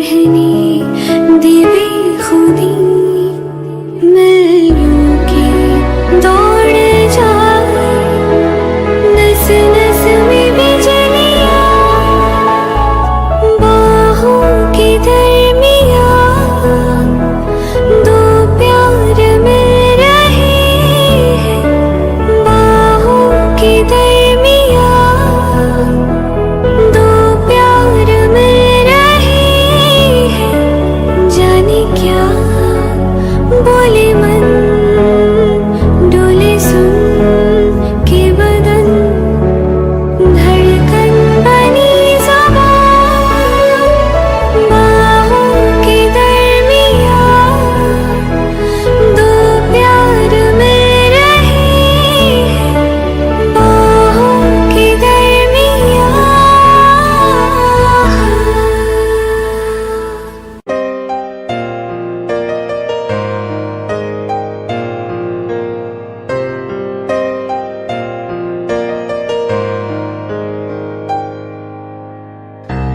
रहने देवे खुदी मिलूं की दौड़ जाए नस नस में बिजलियां बाहों की दरमियां दो प्यार मिल रहे हैं बाहों की दरमियां दो प्यार मिल रहे हैं जाने क्या बोले मन डोले सुन के बदन धड़कन बनी ज़बान बाहों के दरमियां दो प्यार मिल रहे हैं बाहों के दरमियां।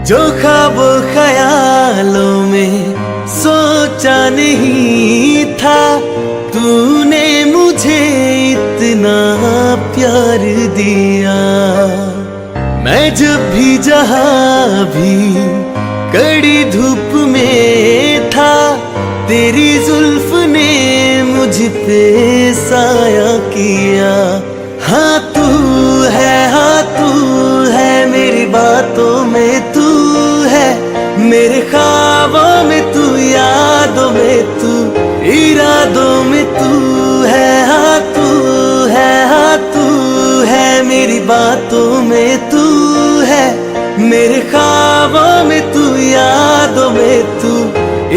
जो ख्वाब ख्यालों में सोचा नहीं था तूने मुझे इतना प्यार दिया। मैं जब भी जहाँ भी कड़ी धूप में था तेरी जुल्फ ने मुझ पे साया किया। हाँ तू है मेरी बातों में तू है मेरे ख्वाबों में तू यादों में तू इरादों में तू है। हाँ तू है मेरी बातों में तू है मेरे ख्वाबों में तू यादों में तू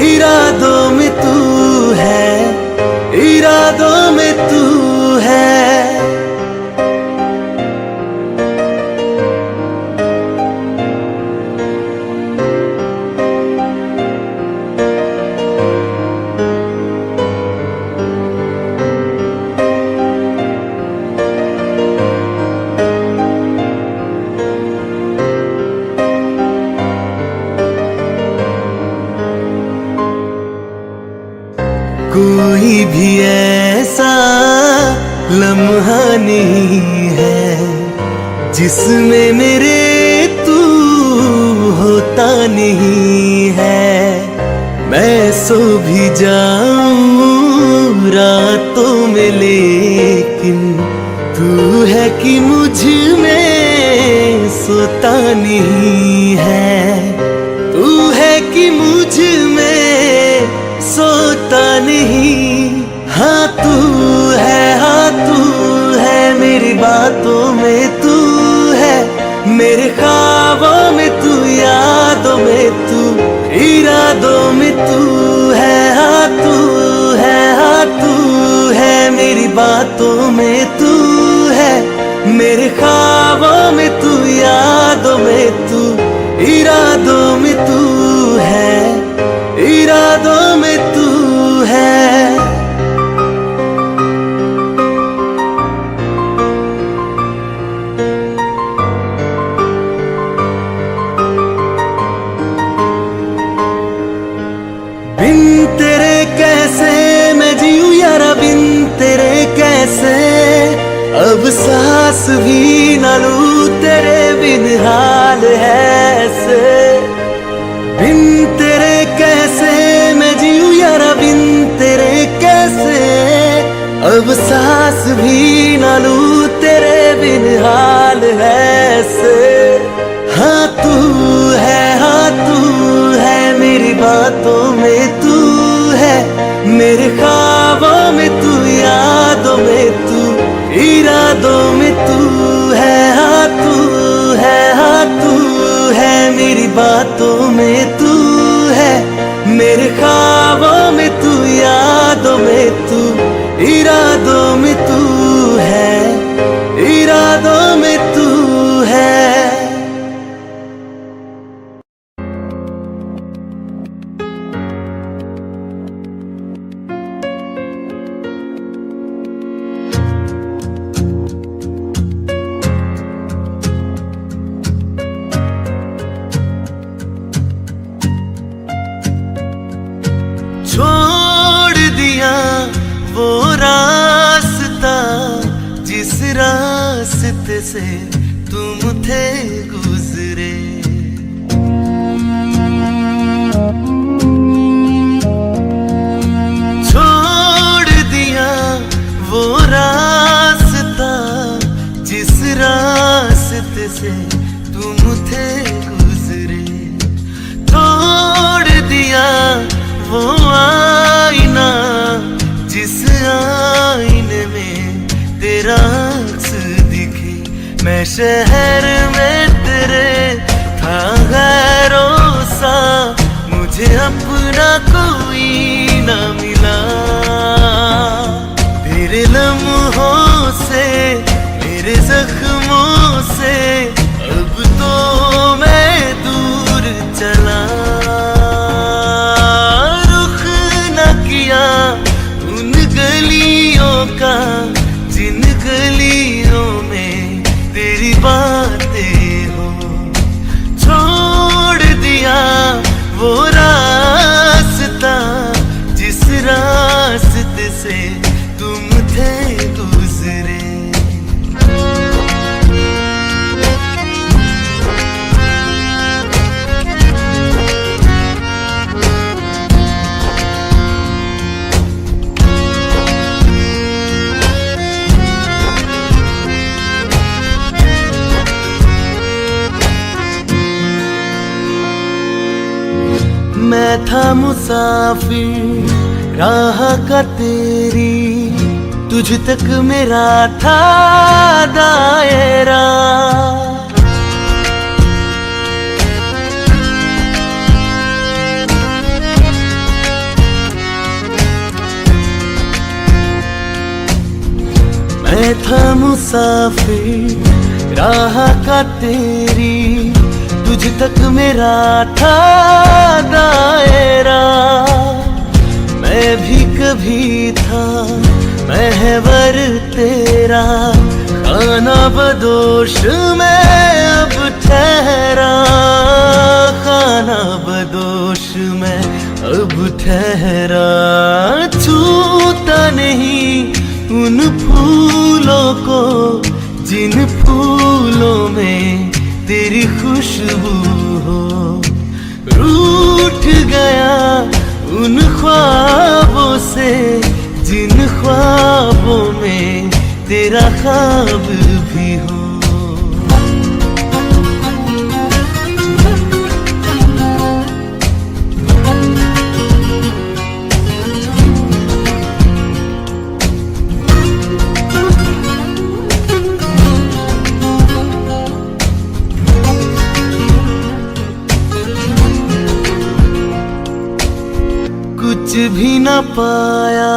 इरादों में तू है इरादों में तू है। कोई भी ऐसा लम्हा नहीं है जिसमें मेरे तू होता नहीं है। मैं सो भी जाऊं रातों में लेकिन तू है कि मुझ में सोता नहीं है। तू है कि मुझ में सोता नहीं। हाँ तू है मेरी बातों में तू है मेरे ख्वाबों में तू यादों में तू इरादों में तू है। हाँ तू है मेरी बातों में तू है मेरे ख्वाबों में तू यादों में तू इरादों में तू है इरादों में तू है। बिन तेरे कैसे मैं जीऊं यारा बिन तेरे कैसे अब सांस भी न लूं तेरे बिन हाल है ऐसे। बिन तेरे कैसे मैं जीऊं यारा बिन तेरे कैसे अब सांस भी न लूं तेरे बिन हाल है ऐसे। हाँ तू है मेरी बातों में तू है मेरे ख्वाबों में तू यादों में तू इरादों में तू है। हाँ तू है मेरी बातों में तू है मेरे ख्वाबों में तू यादों में तू इरादों में तू है इरादों में तू है। से तुम थे गुजरे। छोड़ दिया वो रास्ता जिस रास्ते से तुम थे गुजरे। तोड़ दिया वो आईना जिस आईने में तेरा अक्स दिखे। मैं शहर में तेरे था गैरों सा, मुझे अपना कोई ना मिला। तेरे लम्हों से मेरे जख्मों से अब तो मैं दूर चला। रुख न किया उन गलियों का जिन गलियों में तेरी बातें हो। छोड़ दिया वो रास्ता जिस रास्ते से तुम थे गुजरे। मैं था मुसाफिर राह का तेरी, तुझ तक मेरा था दायरा। मैं था मुसाफिर राह का तेरी, तुझ तक मेरा था दायरा। मैं भी कभी था महवर तेरा, खाना बदोश मैं अब ठहरा। खाना बदोश मैं अब ठहरा। छूता नहीं उन फूलों को जिन फूलों में तेरी खुशबू हो। रूठ गया उन ख्वाबों से जिन ख्वाबों में तेरा ख्वाब भी हो। कुछ भी न पाया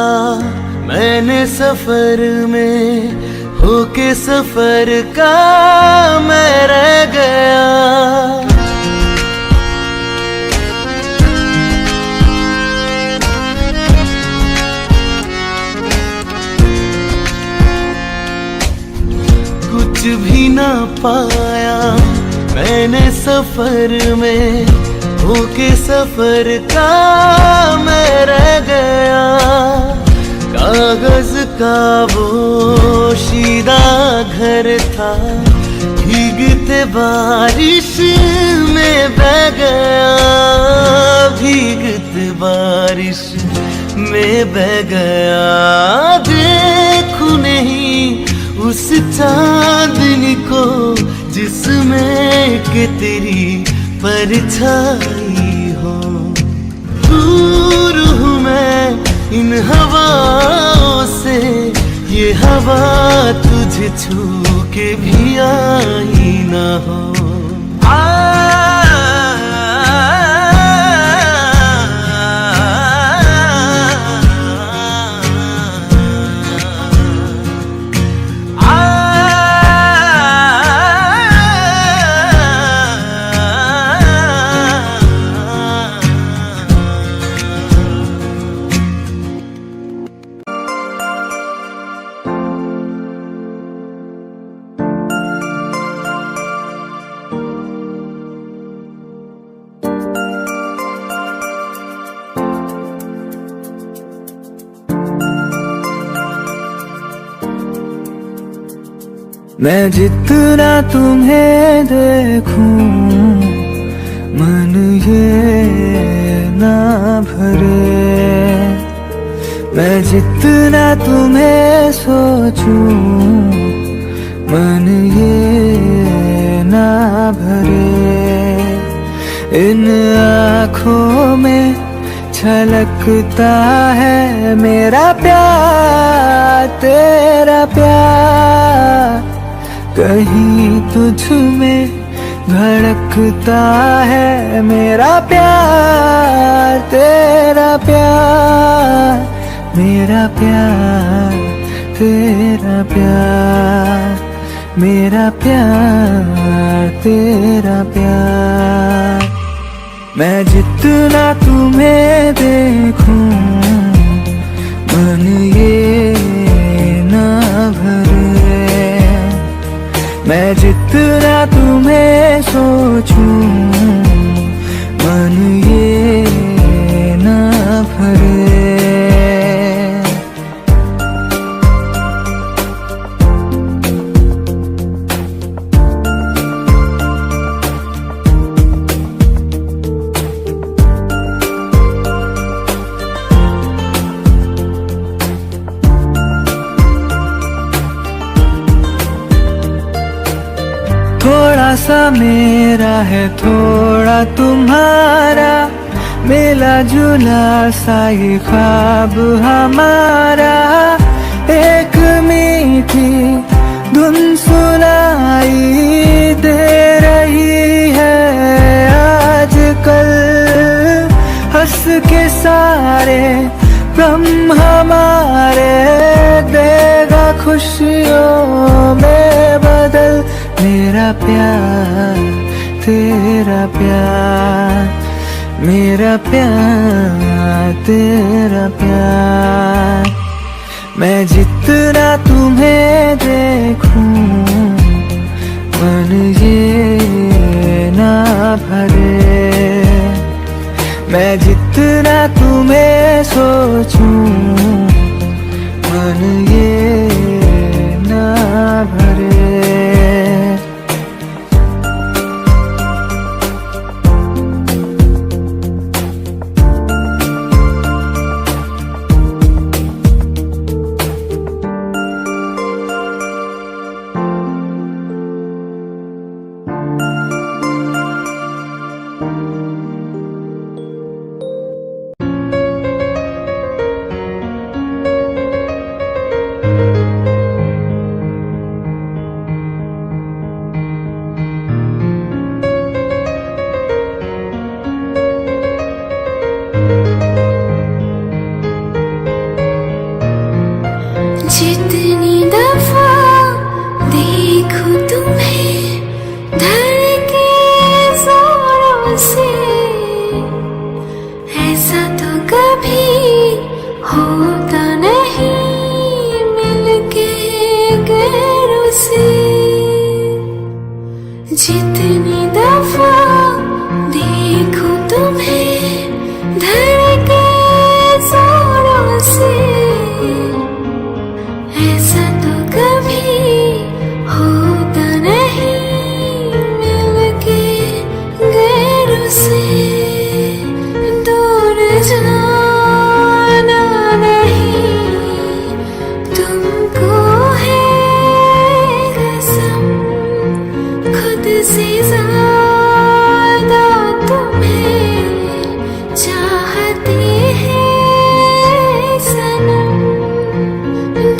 मैंने सफर में, होके सफर का मैं रह गया। कुछ भी न पाया मैंने सफर में, होके सफर का मैं रह गया। कागज का वो शीदा घर था, भीगते बारिश में बह गया। भीगते बारिश में बह गया। देखूं नहीं उस चांदनी को जिसमें के तेरी परछाई हो। दूर हूँ मैं इन हवाओं से, ये हवा तुझे छू के भी आई ना हो। मैं जितना तुम्हें देखूं मन ये ना भरे, मैं जितना तुम्हें सोचूं मन ये ना भरे। इन आँखों में छलकता है मेरा प्यार तेरा प्यार, कहीं तुझ में धड़कता है मेरा प्यार तेरा प्यार, मेरा प्यार तेरा प्यार, मेरा प्यार तेरा प्यार। मैं जितना तुम्हें देखूं मन ये ना भरे, मैं जितना तुम्हें सोचूं मन ये ना भरे। थोड़ा सा मेरा है थोड़ा तुम्हारा, मिला जुला सा ये ख्वाब हमारा। एक मीठी धुन सुनाई दे रही है आजकल, हंस के सारे ब्रह्म हमारे देगा खुशियों में बदल। मेरा प्यार तेरा प्यार, मेरा प्यार तेरा प्यार। मैं जितना तुम्हें देखूं मन ये ना भरे, मैं जितना तुम्हें सोचूं मन ये ना भरे। जितनी दफा देखूं तुम्हें धड़के जोरों से, ऐसा तो कभी होता नहीं मिलके गैरों से। जितनी दफा देखूं तुम्हें धड़के जोरों से, ऐसा तो कभी होता नहीं मिलके गैरों से। दूर जाना नहीं तुमको है कसम, खुद से ज़्यादा तुम्हें चाहते हैं सनम।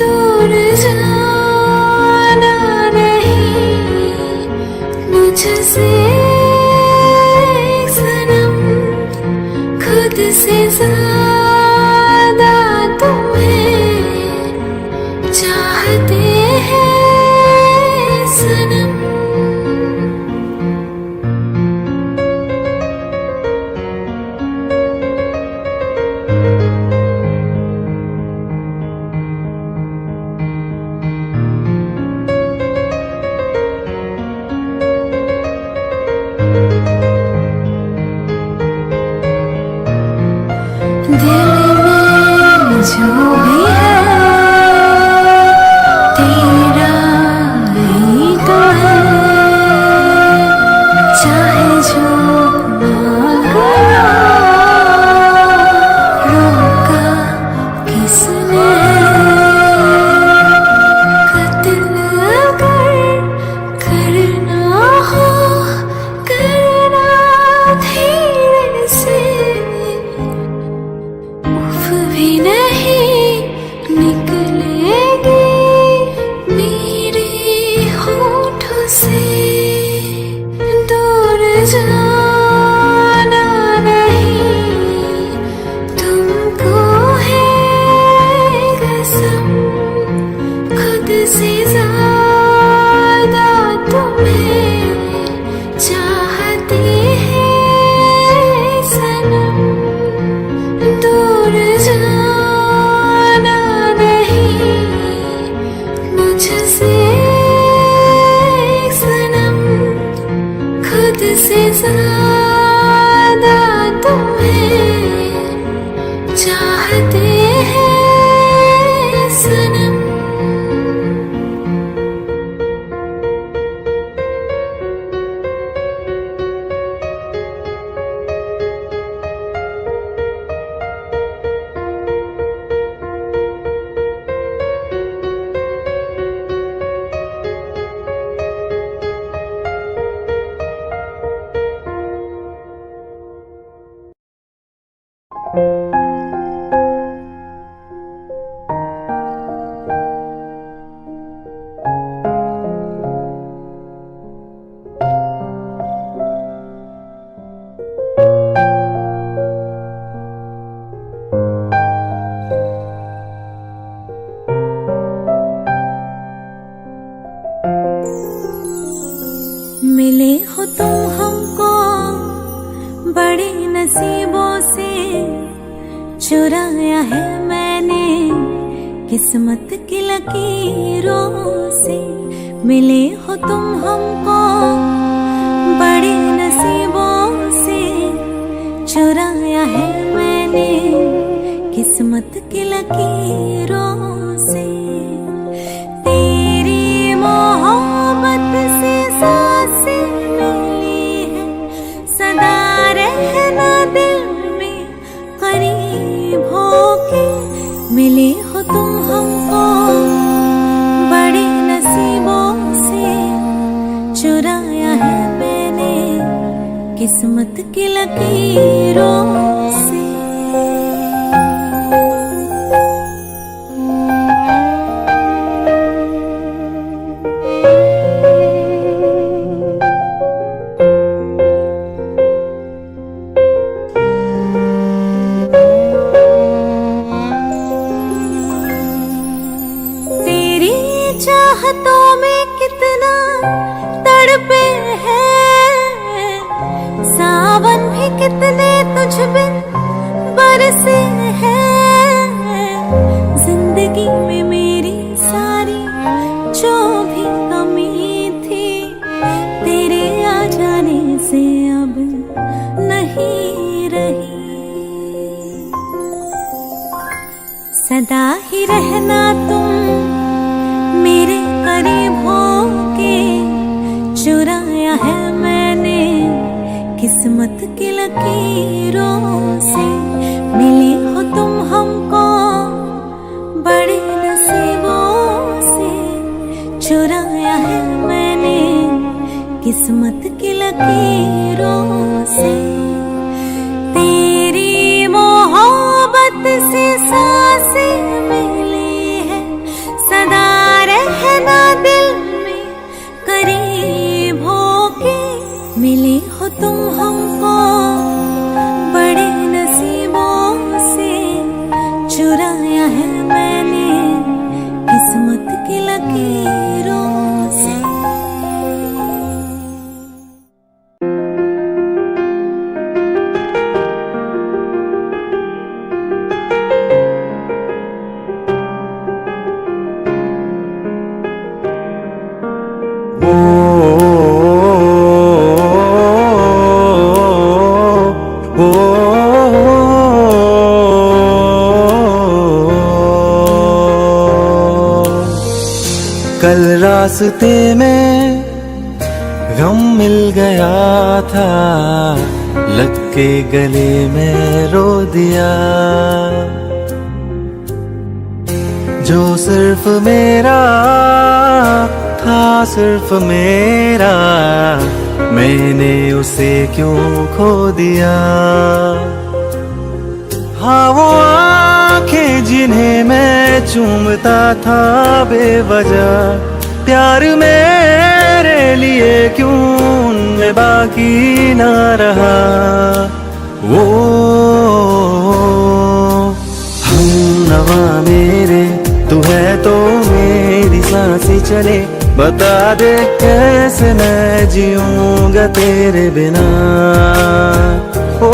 दूर जाना नहीं मुझसे सनम, खुद से ज़्यादा तुम्हें चाहते हैं सनम। दिल में जो भी है तेरा ही मिले हो तुम हमको बड़े नसीबों से, चुराया है मैंने किस्मत की लकीरों से। मिले हो तुम हमको बड़े नसीबों से, चुराया है मैंने किस्मत की लकीरों से। तेरी मोहब्बत से सांसें मिली है, सदा रहना दिल में करीब होके। मिले हो तुम हमको बड़े नसीबों से, चुराया है मैंने किस्मत की लकीरों से। चाहतों में कितना तड़पे हैं, सावन भी कितने तुझ बिन बरसे हैं। जिंदगी में मेरी सारी जो भी कमी थी, तेरे आ जाने से अब नहीं रही। सदा ही रहना तुम मेरे करीब होके, चुराया है मैंने किस्मत की लकीरों से। मिले हो तुम हमको बड़े नसीबों से, चुराया है मैंने किस्मत की लकीरों से। तेरी मोहब्बत से सांसें मिली है, सदा रहना दिल में करीब होके। मिले हो तुम हमको बड़े नसीबों से, चुराया है मैंने किस्मत की लकीरों से। कल रास्ते में गम मिल गया था, लग के गले में रो दिया। जो सिर्फ मेरा था, सिर्फ मेरा, मैंने उसे क्यों खो दिया। हाँ वो आंखें जिन्हें मैं चूमता था बेवजह, प्यार मेरे लिए क्यों उनमें बाकी ना रहा। वो हमनवा मेरे, तू है तो मेरी सांसें चले। बता दे कैसे मैं जीऊंगा तेरे बिना। ओ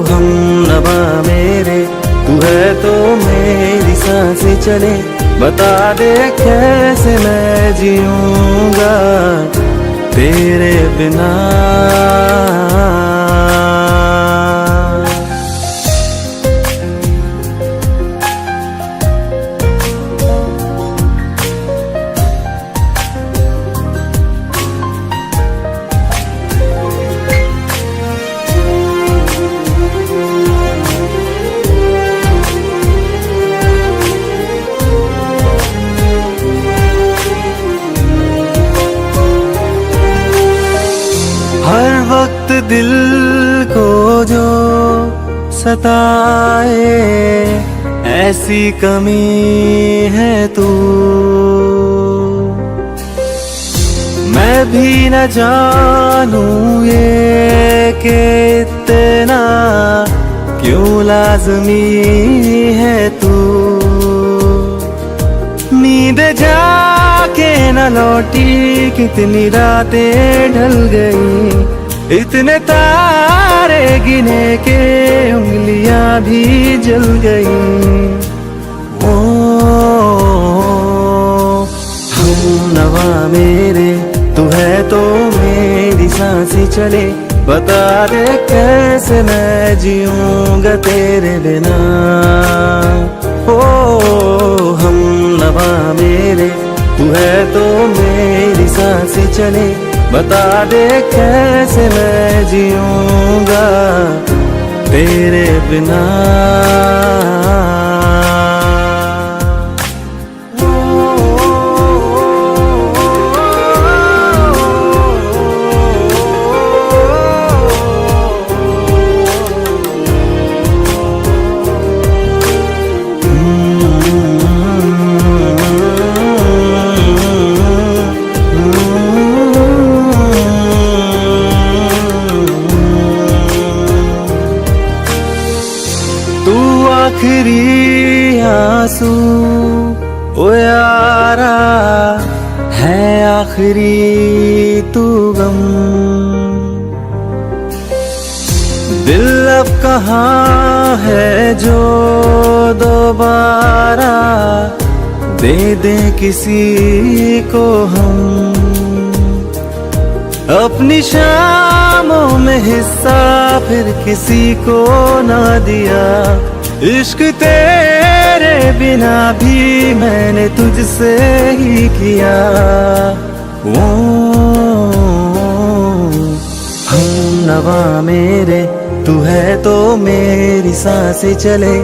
हमनवा मेरे, तू है तो मेरी सांसें चले। बता दे कैसे मैं जीऊंगा तेरे बिना। दिल को जो सताए, ऐसी कमी है तू। मैं भी न जानूं ये कि इतना क्यों लाज़मी है तू। नींद जाके न लौटी, कितनी रातें ढल गई, इतने तारे गिने के उंगलियां भी जल गई। ओ हम नवा मेरे, तू है तो मेरी सांसें चले, बता दे कैसे मैं जीऊंगा तेरे बिना। ओ हम नवा मेरे, तू है तो मेरी सांसें चले, बता दे कैसे मैं जीऊंगा तेरे बिना। आखिरी आंसू ओ यारा है, आखिरी तू गम। दिल अब कहाँ है जो दोबारा दे दे किसी को हम। अपनी शामों में हिस्सा फिर किसी को ना दिया, इश्क तेरे बिना भी मैंने तुझसे ही किया। वो हम नवा मेरे, तू है तो मेरी सांसें चले,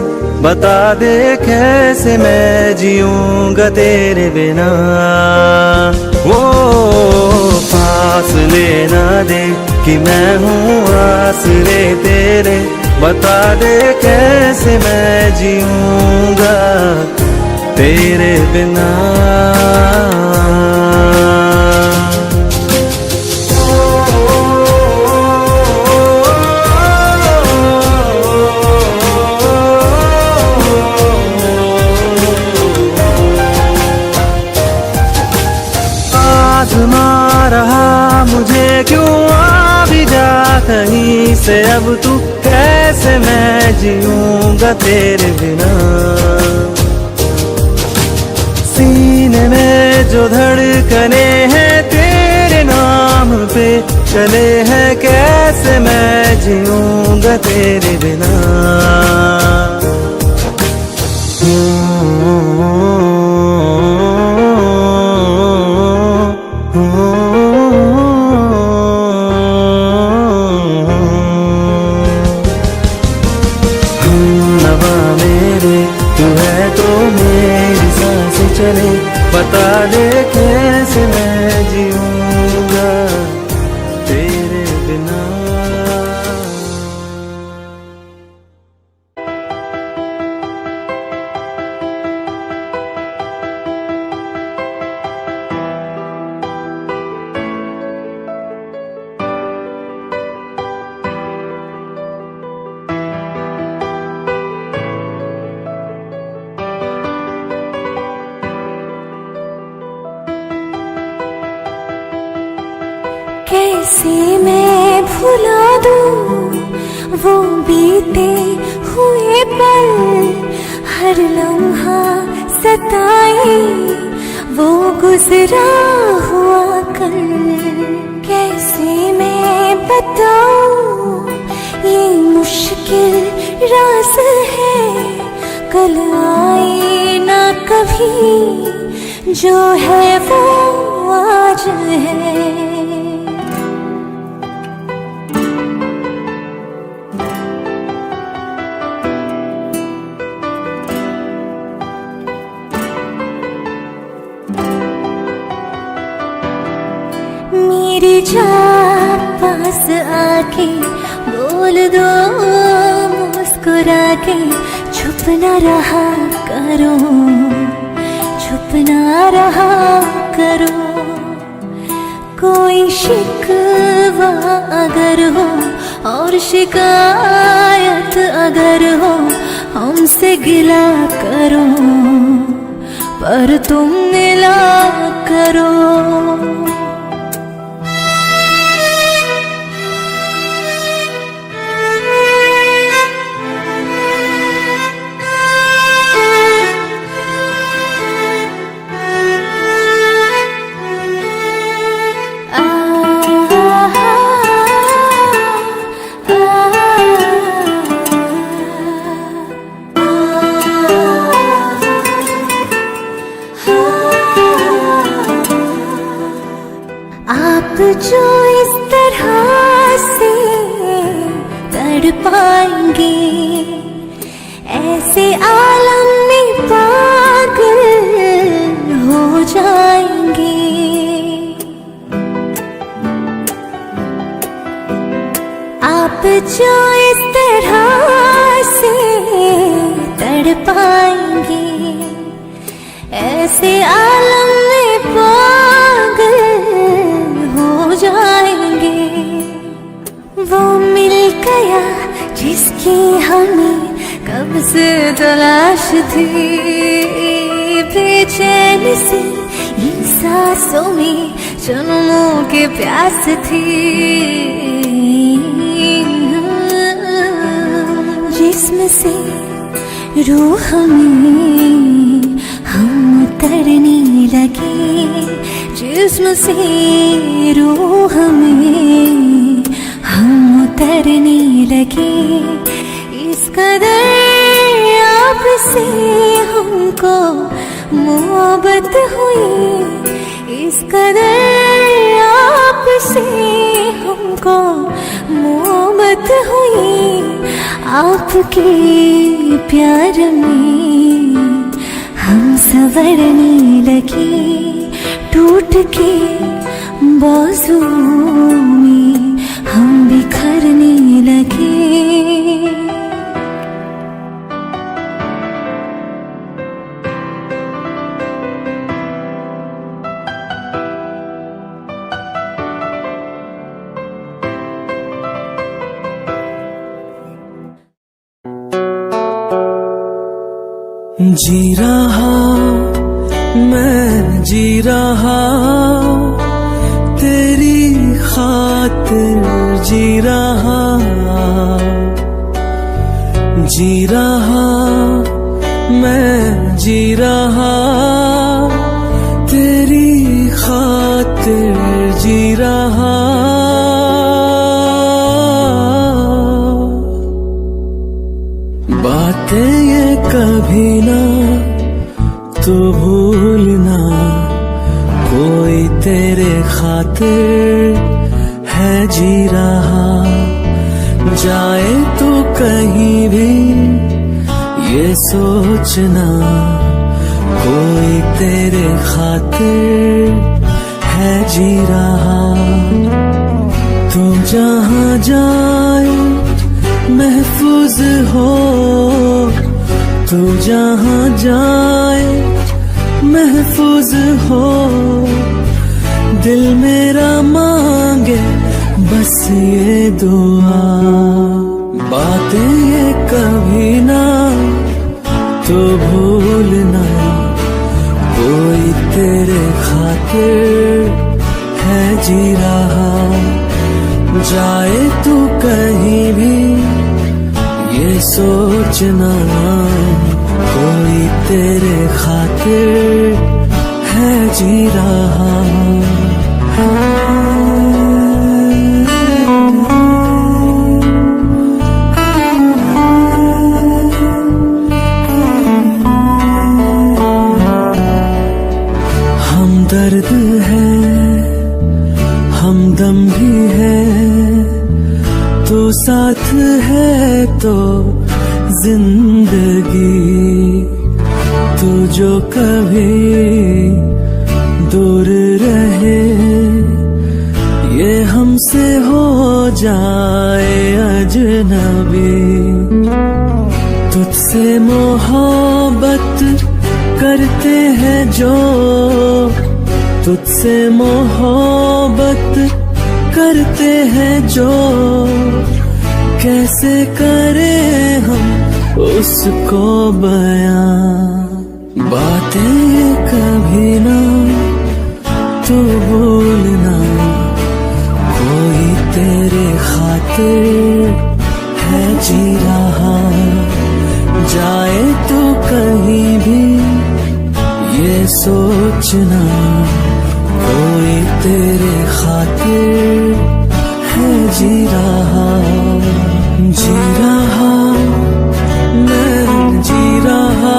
बता दे कैसे मैं जीऊंगा तेरे बिना। वो फासले ना दे कि मैं हूँ आसरे तेरे, बता दे कैसे मैं जीऊंगा तेरे बिना। आज़मा रहा मुझे क्यों आ भी जा कहीं से, अब तू कैसे मैं जीऊंगा तेरे बिना। सीने में जो धड़कने हैं तेरे नाम पे चले हैं, कैसे मैं जीऊंगा तेरे बिना। चले, बता दे कैसे मैं जीऊंगा तेरे बिना। कैसे मैं भुला दूं वो बीते हुए पल, हर लम्हा सताए वो गुजरा हुआ कल। कैसे मैं बताऊं ये मुश्किल राज है, कल आए ना कभी जो है वो आज है। मेरी जान पास आके बोल दो मुस्कुरा मुस्कुरा के छुप न रहा करो, छुप न रहा करो। कोई शिकवा अगर हो और शिकायत अगर हो हमसे गिला करो, पर तुम मिला करो। आप जो इस तरह से तड़पाएंगे, ऐसे आलम में पागल हो जाएंगे। आप जो इस तरह से तड़पाएंगे, ऐसे आलम में पागल हो जाएंगे। वो मिल गया जिसकी हमें कब से तलाश थी, बेचैन सी इन सांसों में जन्मों की प्यास थी। जिस्म से रूह में हम उतरने लगे, जिस्म से रूह में हम उतरने लगे। इस कदर आपसे हमको मोहब्बत हुई, इस कदर आपसे हमको मोहब्बत हुई। आपके प्यार में हम संवरने लगे, टूट के बाजुओं में हम बिखरने लगे। जी रहा मैं जी रहा तेरी खातिर, जी रहा मैं जी रहा तेरी खातिर, जी रहा। बातें ये कभी ना तो भूलना, कोई तेरे खातिर है जी रहा। जाए तो कहीं भी ये सोचना, कोई तेरे खातिर है जी रहा। तू जहाँ जाए महफूज हो, तू जहाँ जाए महफूज हो। दिल मेरा मांगे बस ये दुआ, बातें ये कभी ना तो भूलना, कोई तेरे खातिर है जी रहा। जाए तू कहीं भी ये सोचना, कोई तेरे खातिर है जी रहा। हमदर्द है हमदम भी है, तो साथ है तो जिंदगी। तू जो कभी दूर रहे, ये हमसे हो जाए अजनबी। तुझसे मोहब्बत करते हैं जो, तुझसे मोहब्बत करते हैं जो, कैसे करें हम उसको बयां। बातें कभी ना तू भूलना, कोई तेरे खातिर है जी रहा, जाए तो कहीं भी ये सोचना, कोई तेरे खातिर है जी रहा, जी रहा मैं जी रहा,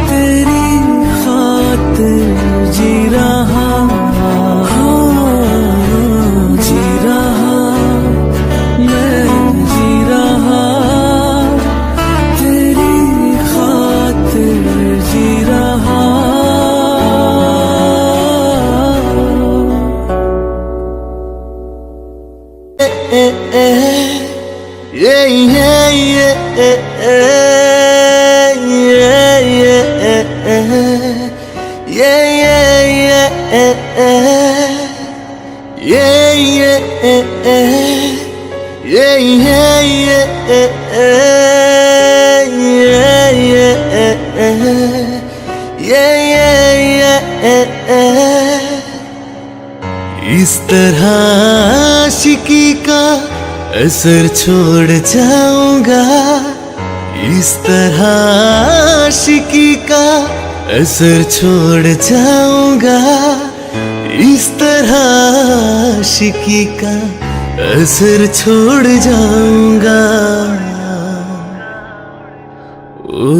तेरी खातिर जी रहा, हाँ जी रहा मैं जी रहा, तेरी खातिर जी रहा। इस तरह आशिकी का असर छोड़ जाऊंगा, इस तरह आशिकी का असर छोड़ जाऊंगा, इस तरह आशिकी का असर छोड़ जाऊंगा। ओ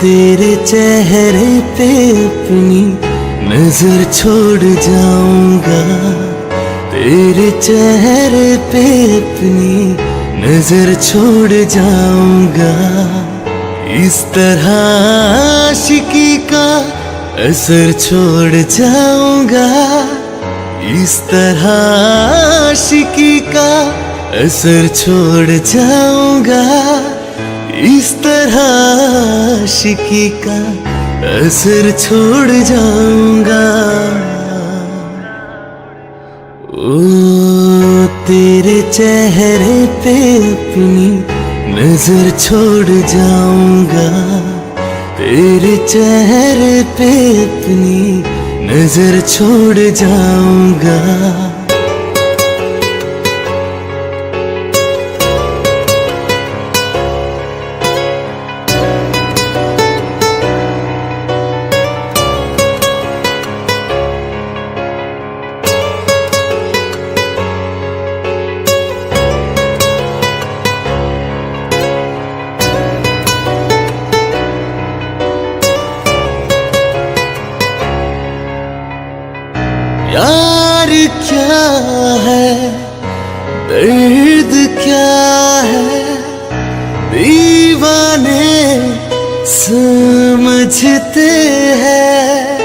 तेरे चेहरे पे अपनी नजर छोड़ जाऊंगा, तेरे चेहरे पे अपनी नजर छोड़ जाऊंगा, इस तरह आशिकी का असर छोड़ जाऊंगा, इस तरह आशिकी का असर छोड़ जाऊंगा, इस तरह आशिकी का असर छोड़ जाऊंगा। ओ तेरे चेहरे पे अपनी नजर छोड़ जाऊंगा, तेरे चेहरे पे अपनी नजर छोड़ जाऊंगा। यार क्या है दर्द क्या है, दीवाने समझते हैं,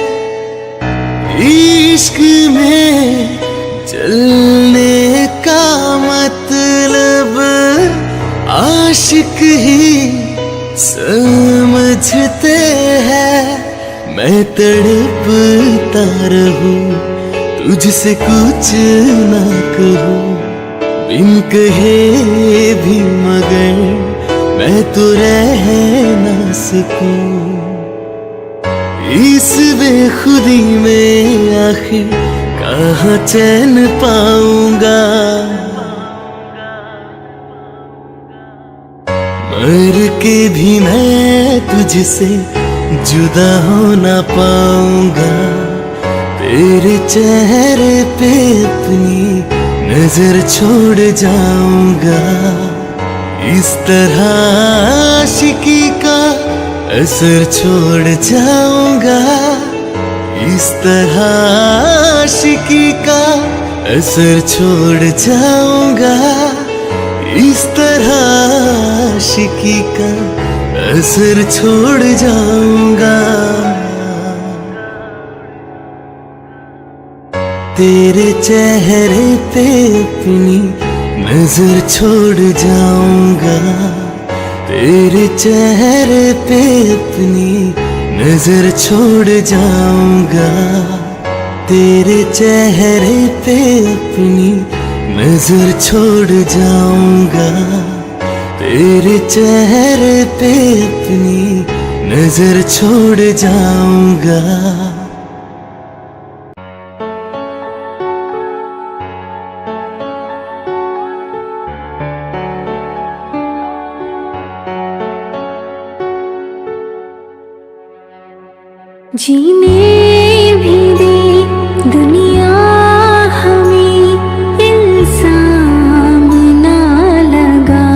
इश्क में चलने का मतलब आशिक ही समझते हैं। मैं तड़पता रहूं तुझसे कुछ ना कहूं, बिन कहे भी मगर मैं तो रह ना सकूं। इस बेखुदी में आखिर कहाँ चैन पाऊंगा, मर के भी मैं तुझसे जुदा हो ना पाऊंगा। तेरे चेहरे पे अपनी नजर छोड़ जाऊंगा, इस तरह आशिकी का असर छोड़ जाऊंगा, इस तरह आशिकी का असर छोड़ जाऊंगा, इस तरह आशिकी का असर छोड़ जाऊंगा। तेरे चेहरे पे अपनी नजर छोड़ जाऊंगा, तेरे चेहरे पे अपनी नजर छोड़ जाऊंगा, तेरे चेहरे पे अपनी नजर छोड़ जाऊंगा, तेरे चेहरे पे अपनी नजर छोड़ जाऊंगा। जीने भी दे दुनिया हमें, इल्जाम ना लगा।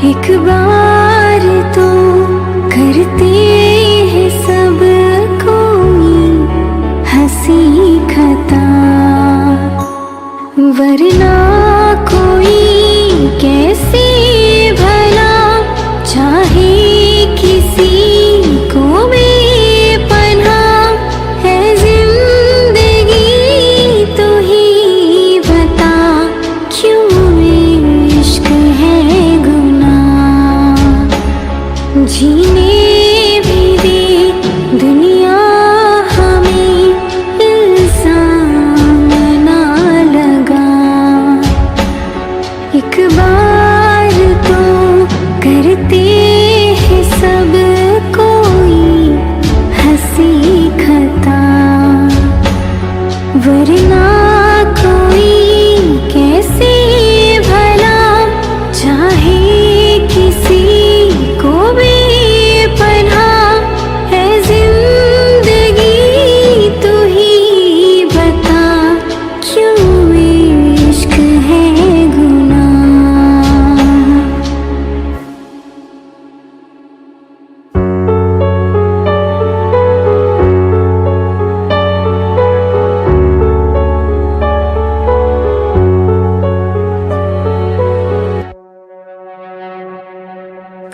एक बार तो करते हैं सब कोई हंसी खता, वरना कोई कैसे भला चाहे किसी को बेपनाह है जिंदगी। तो ही बता क्यों इश्क है गुनाह, जीने भी दे दुनिया हमें, इल्जाम ना लगा। एक बार तो करते हैं सब कोई हंसी खता, वरना कोई कैसे भला चाहे किसी को बेपनाह है जिंदगी। तो ही बता क्यों इश्क है गुनाह।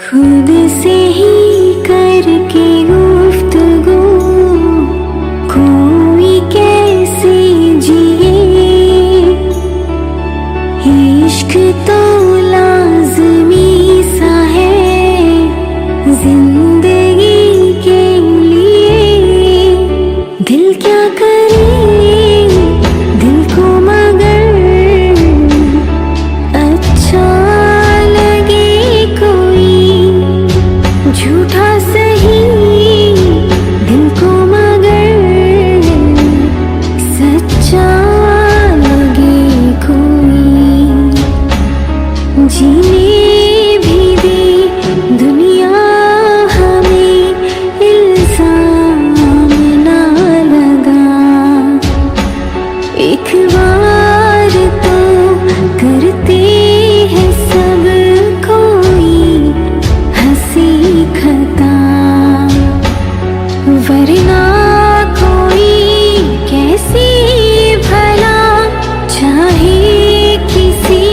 खुद से ही करके गुफ्तगू कोई कैसे जिए, इश्क तो लाज़मी सा है जिंदगी के लिए। दिल क्या करे दिल को मगर अच्छा लगे कोई झूठा सही, दिल को मगर सच्चा लगे कोई। जीने भी दे दुनिया हमें, इल्जाम ना लगा। एक बार तो करते हैं सब कोई हंसी खता, वरना कोई कैसे भला चाहे किसी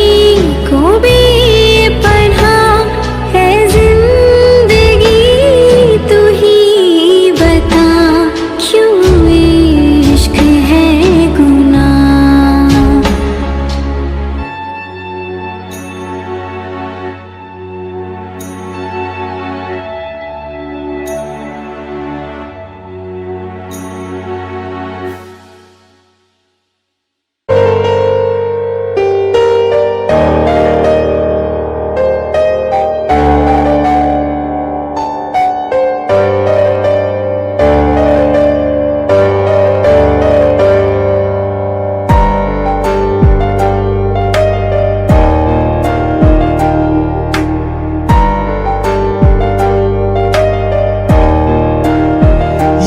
को बेपनाह है जिंदगी। तू ही बता क्यों इश्क है गुनाह।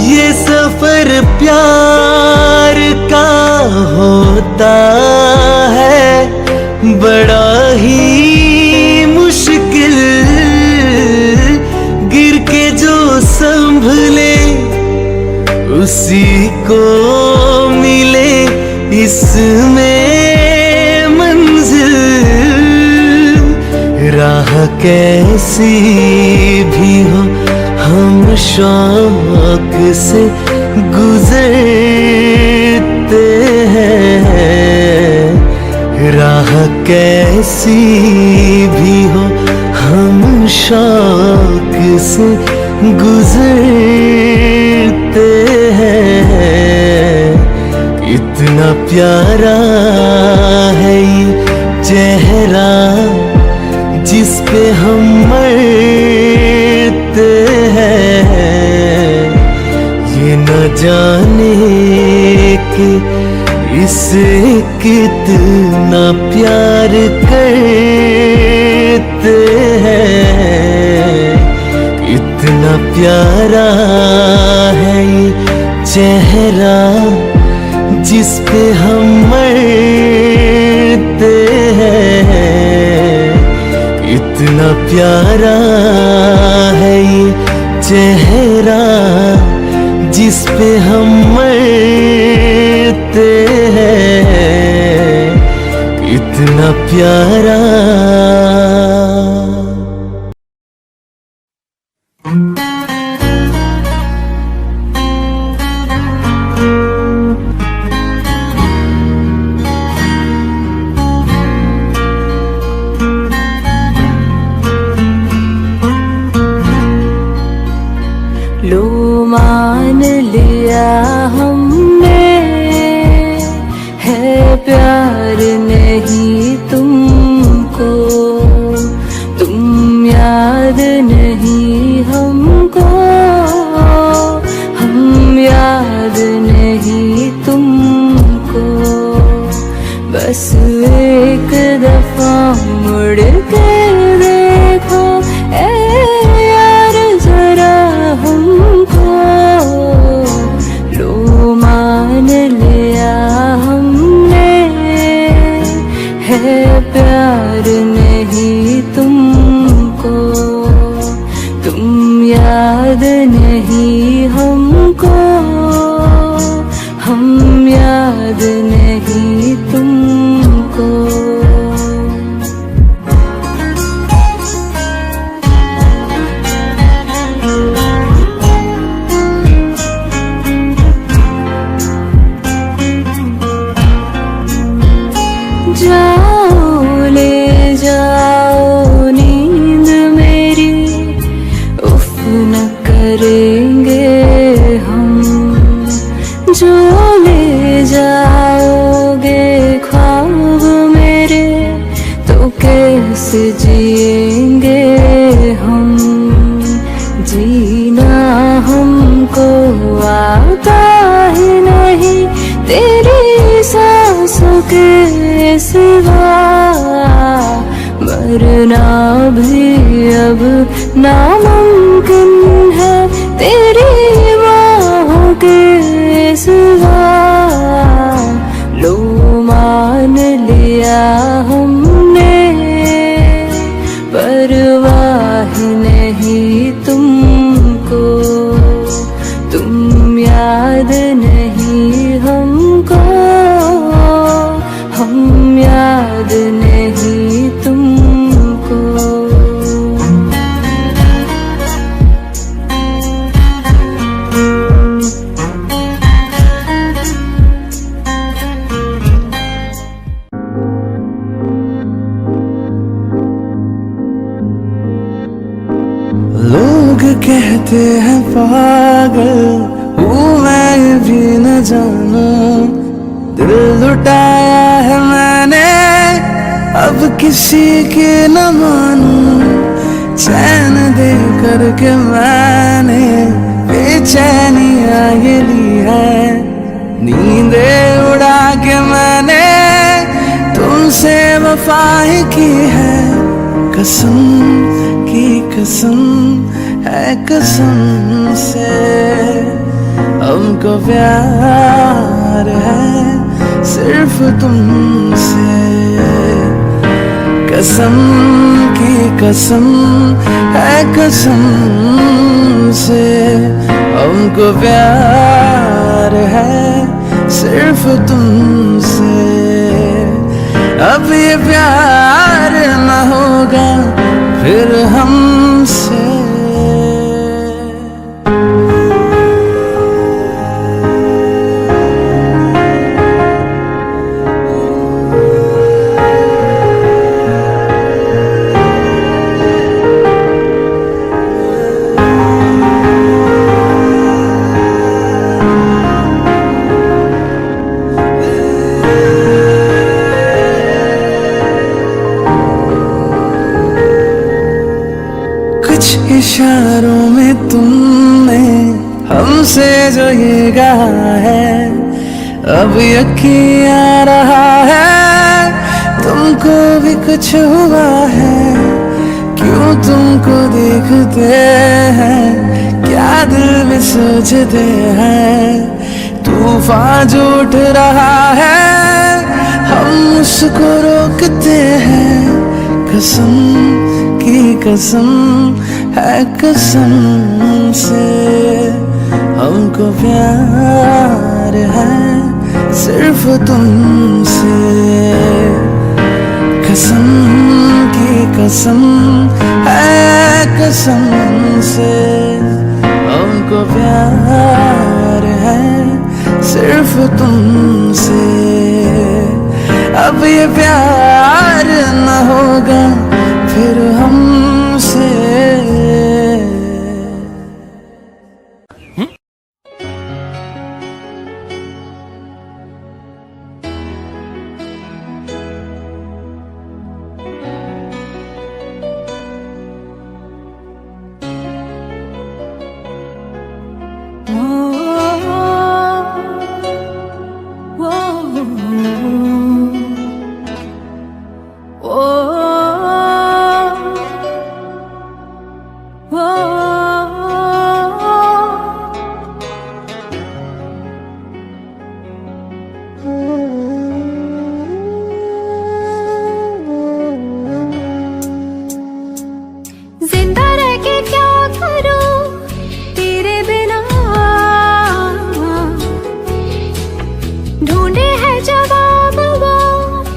ये सफर प्यार का होता है बड़ा ही मुश्किल, गिर के जो संभले उसी को मिले इसमें मंजिल। राह कैसी भी हो हम शौक से गुजरते हैं, राह कैसी भी हो से गुजरते हैं। इतना प्यारा है ये चेहरा जिस पे हम मरते हैं। ये न जाने कि इसे कितना प्यार करते हैं। इतना प्यारा है ये चेहरा जिस पे हम मरते हैं। इतना प्यारा है ये चेहरा जिस पे हम मरते हैं। इतना प्यारा। लो मान लिया हमने, है प्यार नहीं तुमको। तुम याद नहीं हमको, हम याद नहीं तुमको। बस एक दफा मुड़ के देखो ए यार जरा हमको। लो मान लिया हमने, है प्यार नहीं तुमको। तुम याद नहीं हमको, हम याद नहीं तुमको। जाओ ले जाओ नींद मेरी, उफ न करेंगे हम। जो ले जाओगे ख्वाब मेरे, तो कैसे जिएंगे हम। जीना हमको आता ही नहीं तेरी सांसों के सिवा। मरना भी अब नामुमकिन है तेरी बाहों के सिवा। लो मान लिया हमने, परवाह नहीं तुमको। तुम याद नहीं हमको, हम याद नहीं तुमको। लोग कहते हैं पागल हूँ मैं भी न जानू। दिल लुटाया है मैंने अब किसी के न मानूं। चैन दे करके मैंने बेचैनियाँ ये ली है। नींदे उड़ा के मैंने तुमसे वफा ही की है। कसम की कसम है कसम से, हमको प्यार है सिर्फ तुमसे। कसम की कसम है कसम से, हमको प्यार है सिर्फ तुमसे। अब ये प्यार न होगा फिर हमसे। कुछ इशारों में तुमने हमसे जो ये कहा है, अब यकीन आ रहा है तुमको भी कुछ हुआ है। क्यों तुमको देखते हैं क्या दिल में सोचते हैं, तूफान जो उठ रहा है हम उसको रोकते हैं। कसम की कसम है कसम से, हमको प्यार है सिर्फ तुमसे। कसम की कसम है कसम से, हमको प्यार है सिर्फ तुमसे। अब ये प्यार न होगा फिर हमसे।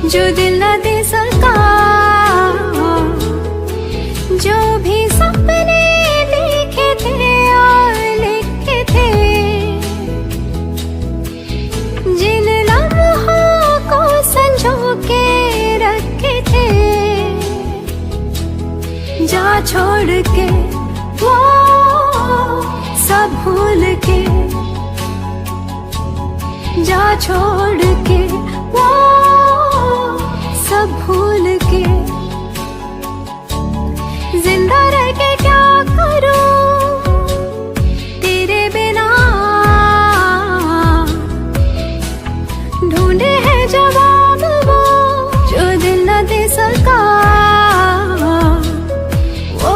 जो दिल न दे सका, जो भी सपने देखे थे और लिखे थे, जिन लम्हों को संजो के रखे थे, जा छोड़ के वो सब भूल के, जा छोड़ के वो सब भूल के। जिंदा रह के क्या करूं तेरे बिना, ढूंढे हैं जवाब वो जो दिल न दे सका। ओ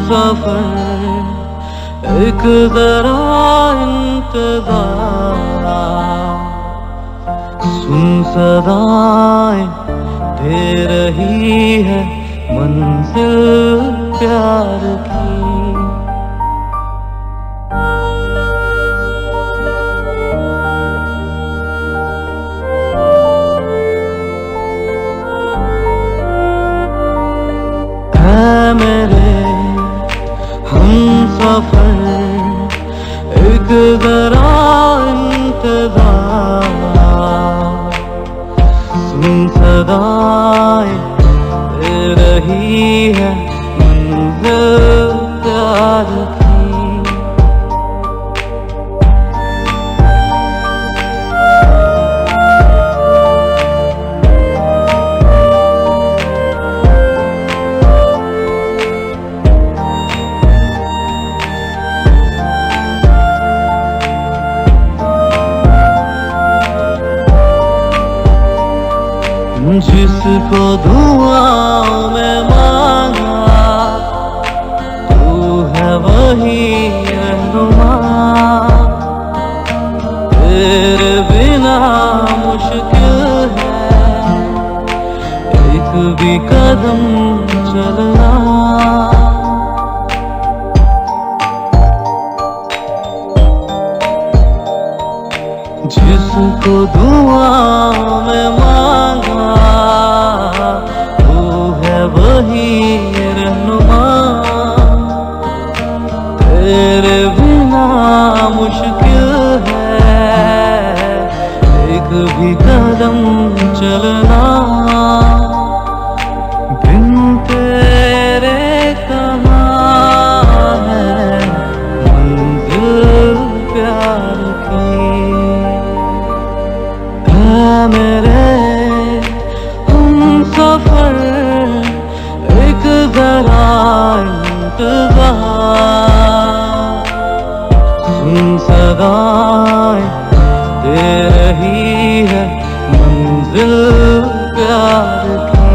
सफर एक जरा इंतजार, सुन सदाएं दे रही है मंजिल प्यार की। है मेरे हम सफर एक जरा इंतजार, सुन सदाएं दे रही है मंजिल प्यार की। जिसको दुआओं में मांगा तू है वही रहनुमा, तेरे बिना मुश्किल है एक भी कदम चलना। जिसको दुआओं में मांगा तू है वही रहनुमा, तेरे बिना मुश्किल है एक भी कदम चलना। बिन तेरे कहाँ है मंजिल प्यार की। है मेरे हम सफर एक जरा इंतजार, सुन सदाएं दे रही है मंजिल प्यार की।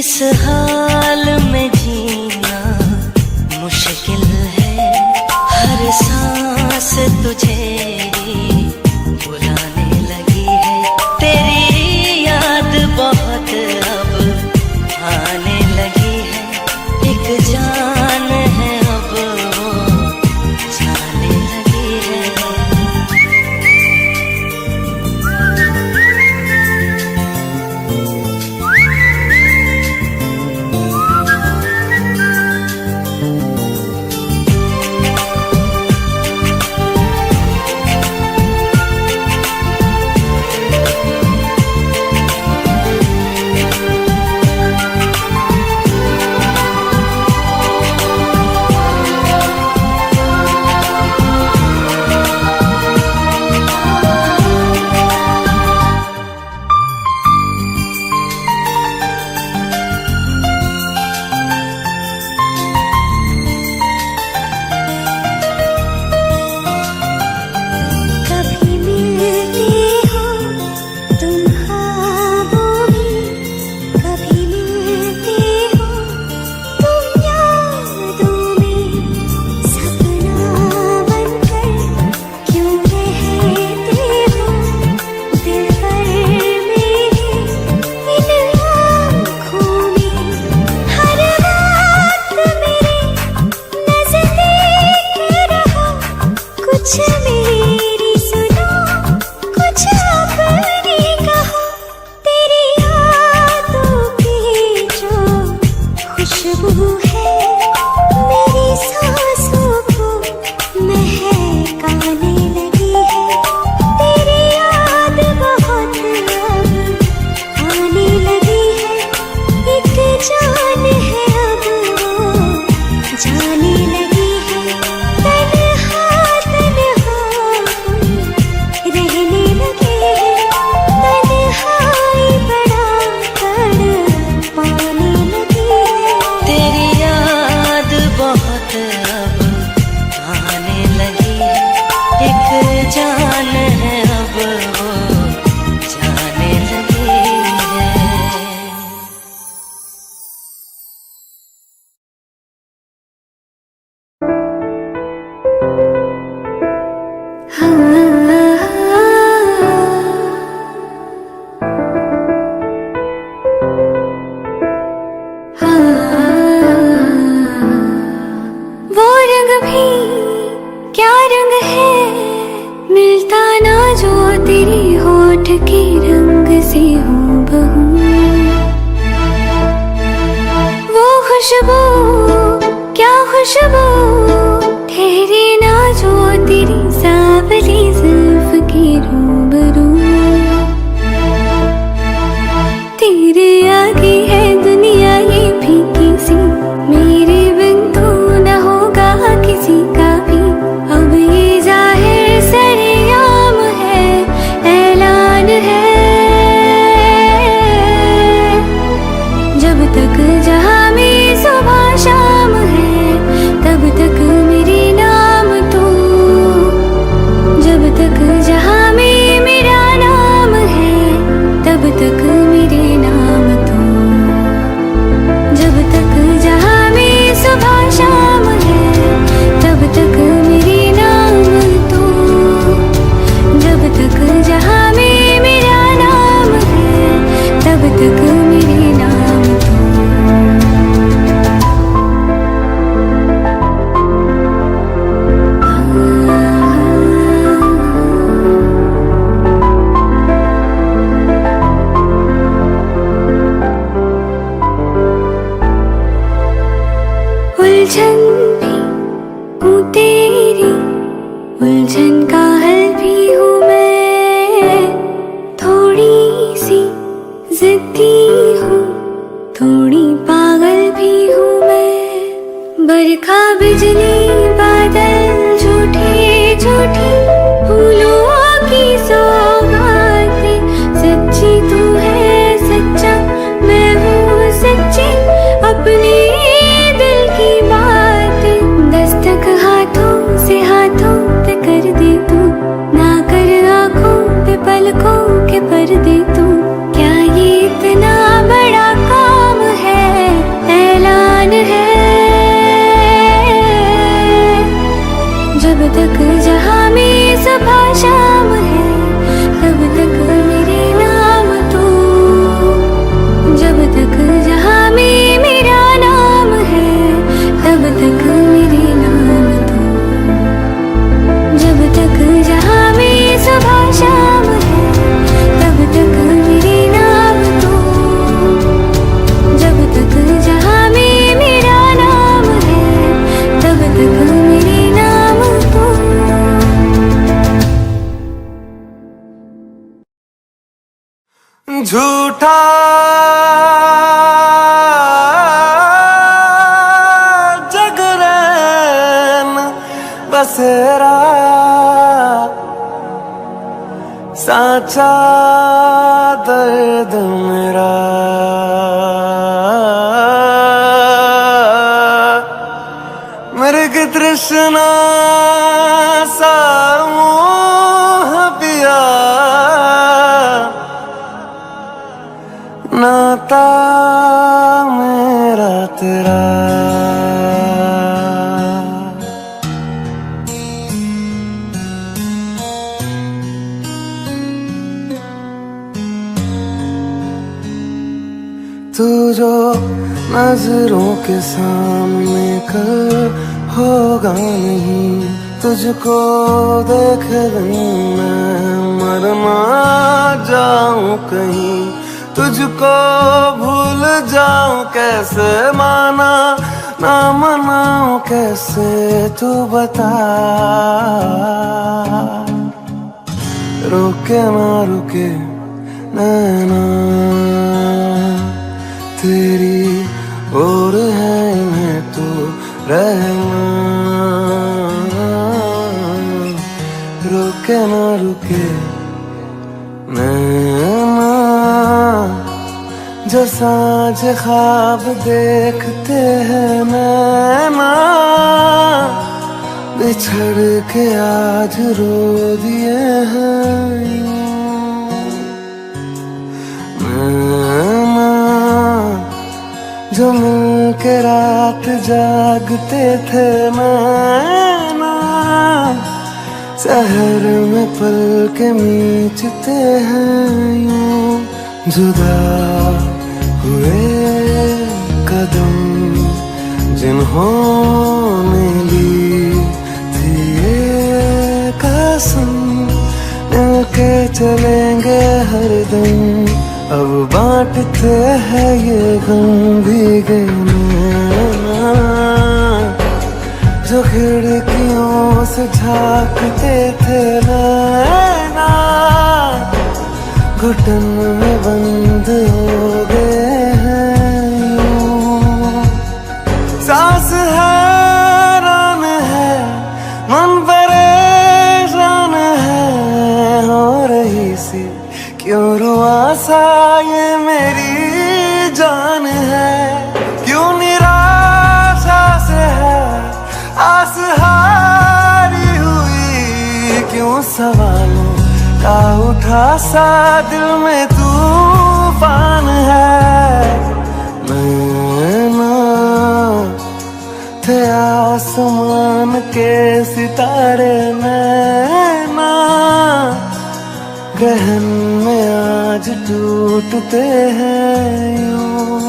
इस हाल में जीना मुश्किल है, हर सांस तुझे बुलाने लगी है। तेरी याद बहुत अब आने लगी है, एक जान है अब वो जाने लगी है। पलकों के पर्दे तू, क्या ये इतना बड़ा काम है? तक जहाँ में सुबह शाम है, तब तक मेरे नाम तू। जब तक जहाँ में मेरा नाम है, तब तक मेरे नाम तू। जब तक जहाँ में सुबह शाम है, तब तक मेरे नाम तू। जब तक जहाँ में मेरा नाम है, तब तक मेरे नाम तू। झूठा जगरैन बसेरा, साचा दर्द मेरा। मृग तृष्णा सा मोह पिया, नाता मेरा तेरा। तू जो नजरों के सामने कल होगा नहीं, तुझको देख मैं मर ना जाऊं कहीं। तुझको भूल जाऊं कैसे, माना ना मनाऊं कैसे, तू बता। रुके ना रुके नैना तेरी और है इन्हें तो रहना। रुके ना रुके नैना, जो साँझ ख्वाब देखते हैं नैना, बिछड़ के आज रो दिए हैं नैना। जो मिल के रात जागते थे नैना, शहर में पल के मीचते हैं यूं। जुदा हुए कदम जिन्होंने ली थी ये कसम, मिलके चलेंगे हरदम। अब बांटते हैं ये गम भीगे नैना, जो खिड़कियों से झांकते थे नैना, घुटन में बंद हो गए हैं यूं। सांस हैरान है, मन परेशान है, हो रही सी क्यों रुआसा ये मेरी जान है। क्यों निराशा से है आस हारी हुई, क्यों सवालों का उठा सा दिल में तूफान है। नैना थे आसमान के सितारे नैना, गहन में आज टूटते हैं यूं।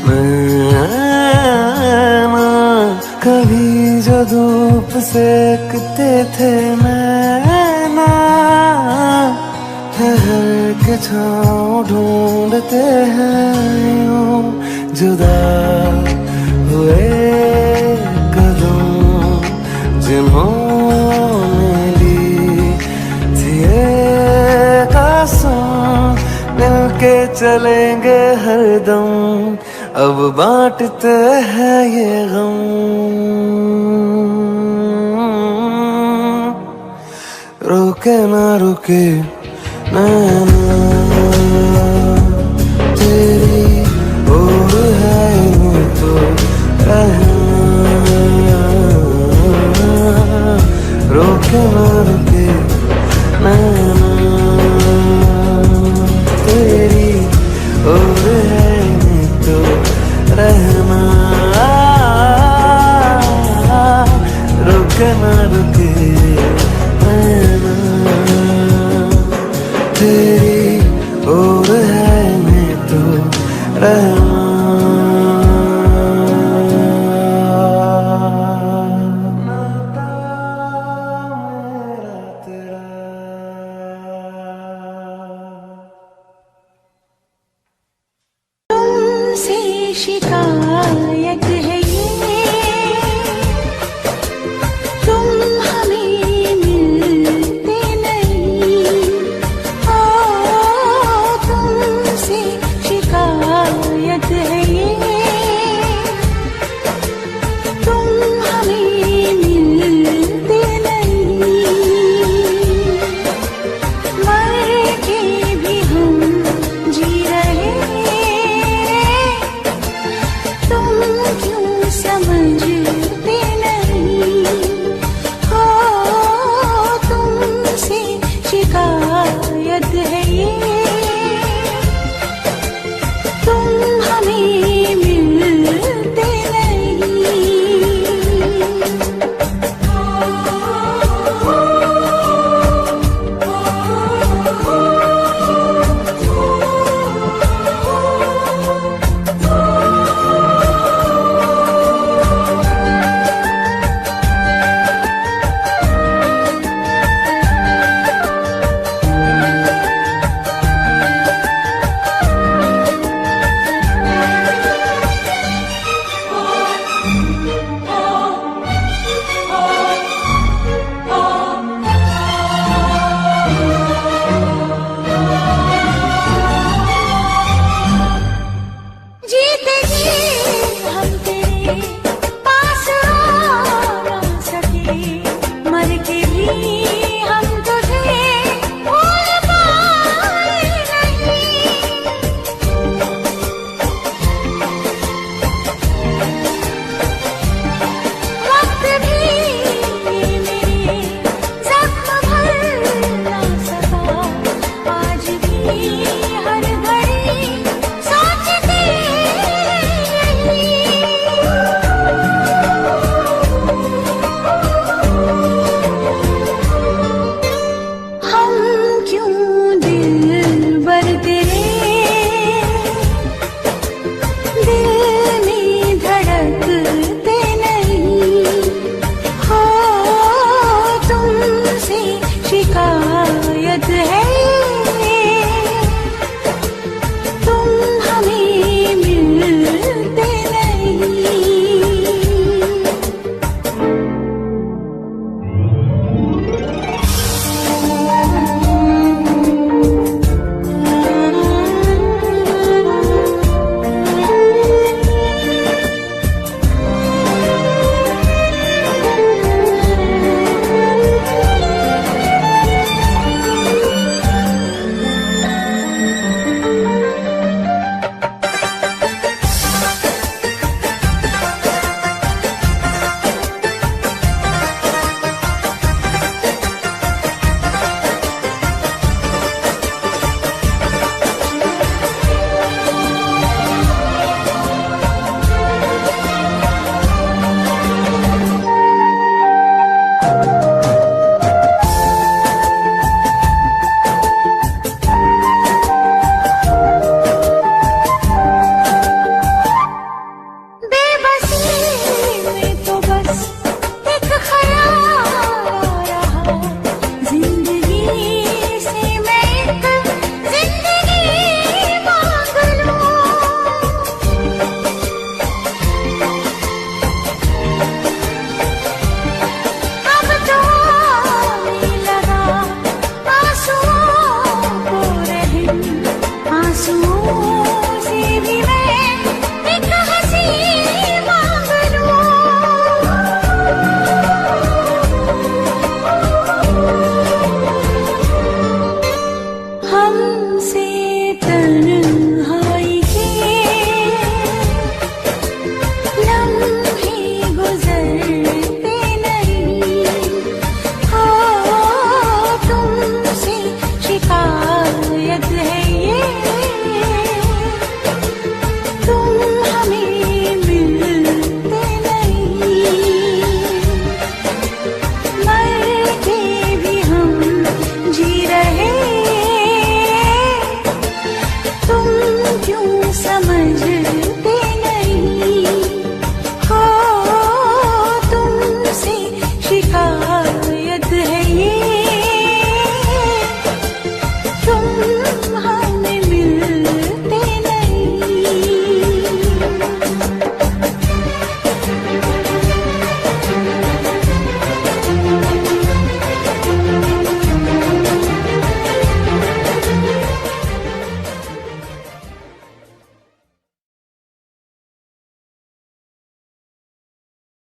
नैना कभी जो धूप सेकते थे नैना, ठहर के छाँव ढूंढते हैं यूं। जुदा हुए कदम जिन्होंने ली थी ये कसम, मिलके चलेंगे हरदम। अब बांटते हैं ये गम। रुके ना रुके नैना, तेरी और है यूं तो रहना। रुके ना रुके नैना, तेरी और है यूं तो रहना। तुमसे शिकायत